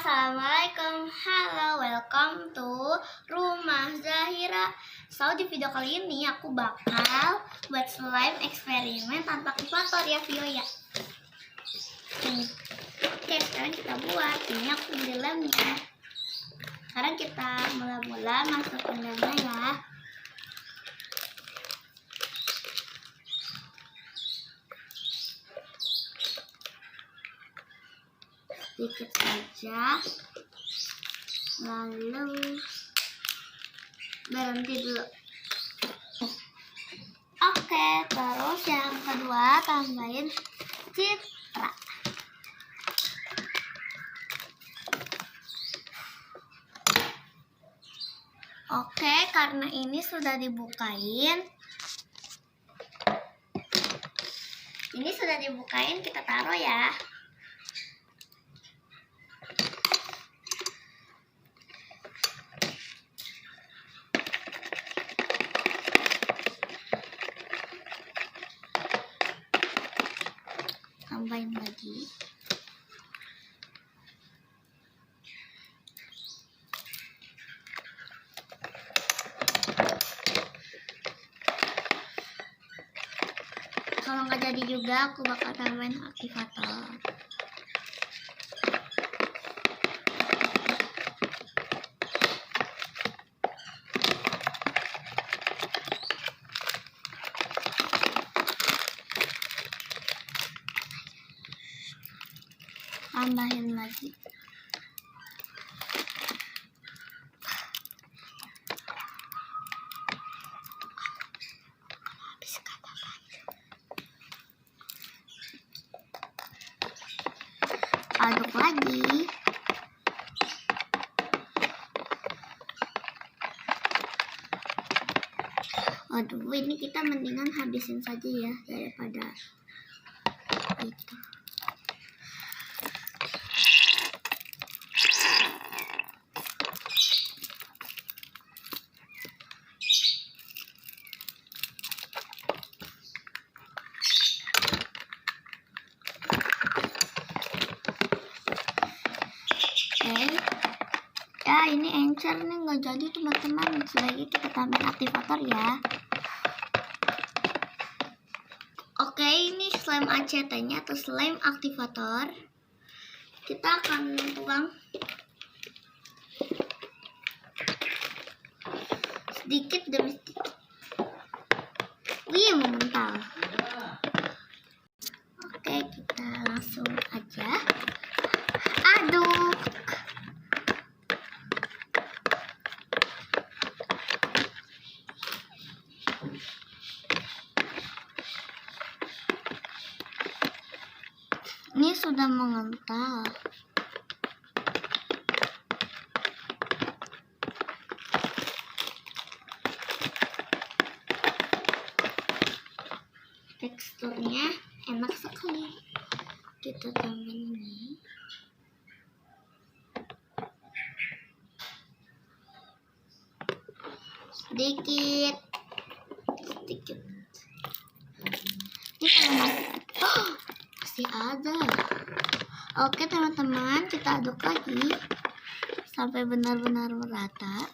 Assalamualaikum, halo, welcome to Rumah Zahira. So di video kali ini aku bakal buat slime eksperimen tanpa aktivator ya Vio ya. Oke, sekarang kita buat. Ini aku beli lemnya. Sekarang kita mula-mula masukkan lemnya ya. Sedikit saja, lalu berhenti dulu. Oke, terus yang kedua tambahin citra. Oke, karena ini sudah dibukain, kita taruh ya. Tambahin lagi. Kalau nggak jadi juga aku bakal tambahin aktivator. Tambahin lagi. Aduk lagi. Aduh, ini kita mendingan habisin saja ya daripada itu. Ya, ini encer nih nggak jadi teman-teman. Sebaiknya kita tambahin aktivator ya. Oke, ini slime ACT-nya atau slime aktivator. Kita akan tuang sedikit demi sedikit. Wih, mengental. Oke, kita langsung aja aduk. Ini sudah mengental. Teksturnya enak sekali. Kita tambahin ini. Sedikit. Ini kalau masih ada. Oke teman-teman, kita aduk lagi sampai benar-benar merata.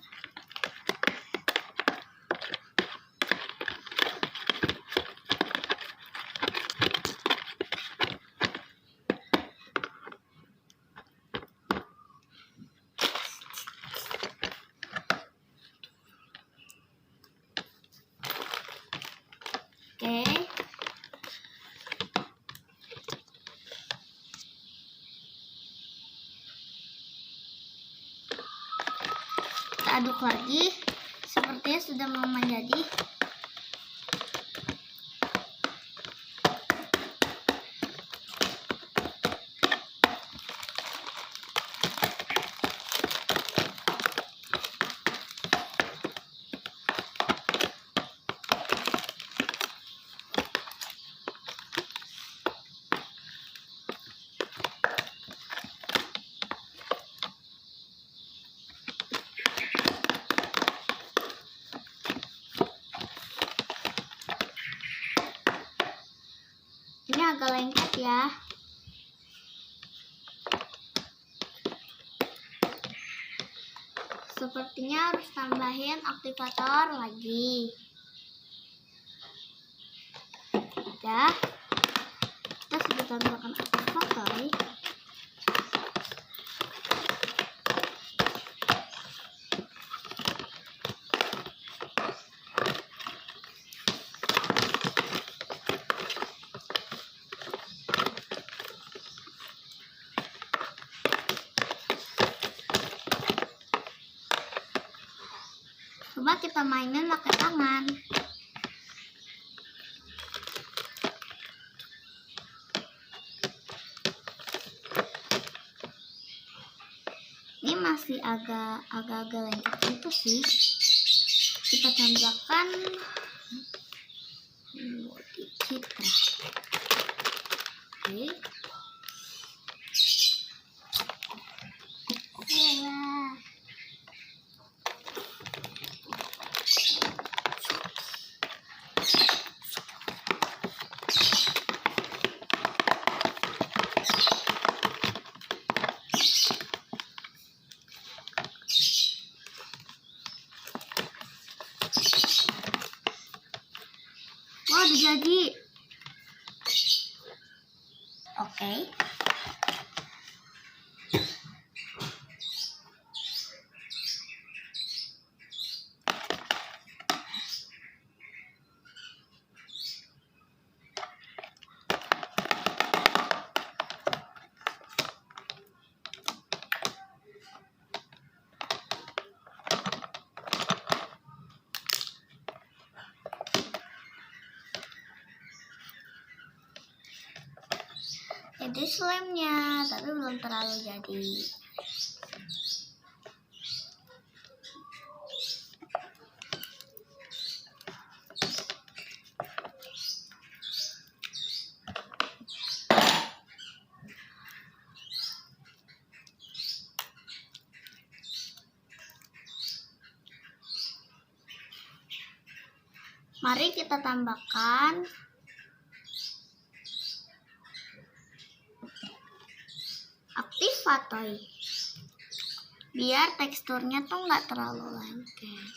Oke. Aduk lagi, sepertinya sudah mau menjadi. Ini agak lengket ya. Sepertinya harus tambahin aktivator lagi. Udah, kita sudah tambahkan aktivator. Coba kita mainin pakai tangan. Ini masih agak lengket itu sih. Kita tambahkan body citra. Oke. Wah, udah jadi. Oke. Jadi slime-nya, tapi belum terlalu jadi. Mari kita tambahkan aktivator biar teksturnya tuh nggak terlalu lengket.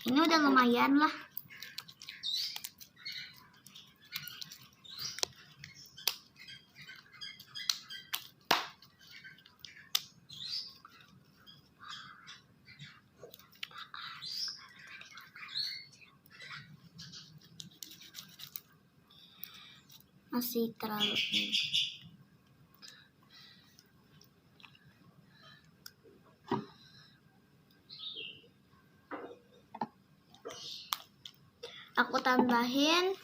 Ini udah lumayan lah. Masih terlalu aku tambahin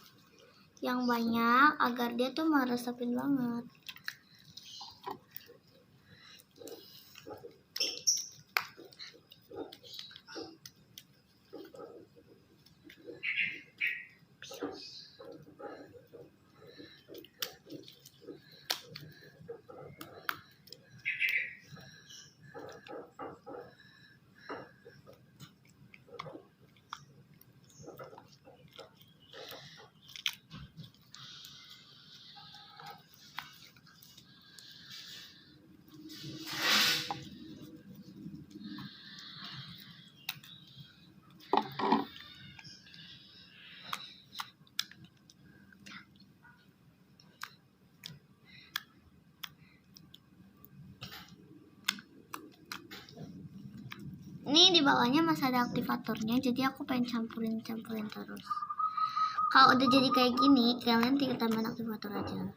yang banyak agar dia tuh meresapin banget. Ini di bawahnya masih ada aktivatornya, jadi aku pengen campurin terus. Kalau udah jadi kayak gini, kalian tinggal tambahin aktivator aja.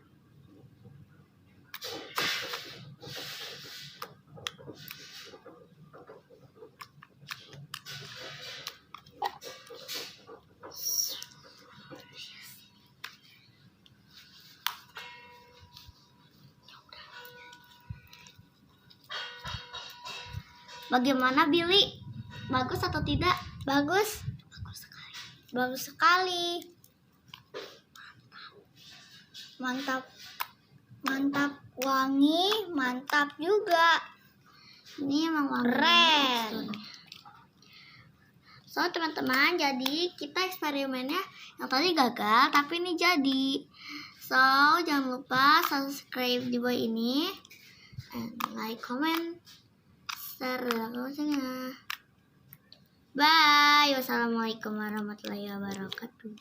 Bagaimana Billy? Bagus atau tidak? Bagus. Bagus sekali. Bagus sekali. Mantap. Mantap wangi, mantap juga. Ini emang wangi. Keren. So teman-teman, jadi kita eksperimennya yang tadi gagal, tapi ini jadi. So, jangan lupa subscribe di bawah ini. And like, comment, share, dan loncengnya. Bye. Wassalamualaikum warahmatullahi wabarakatuh.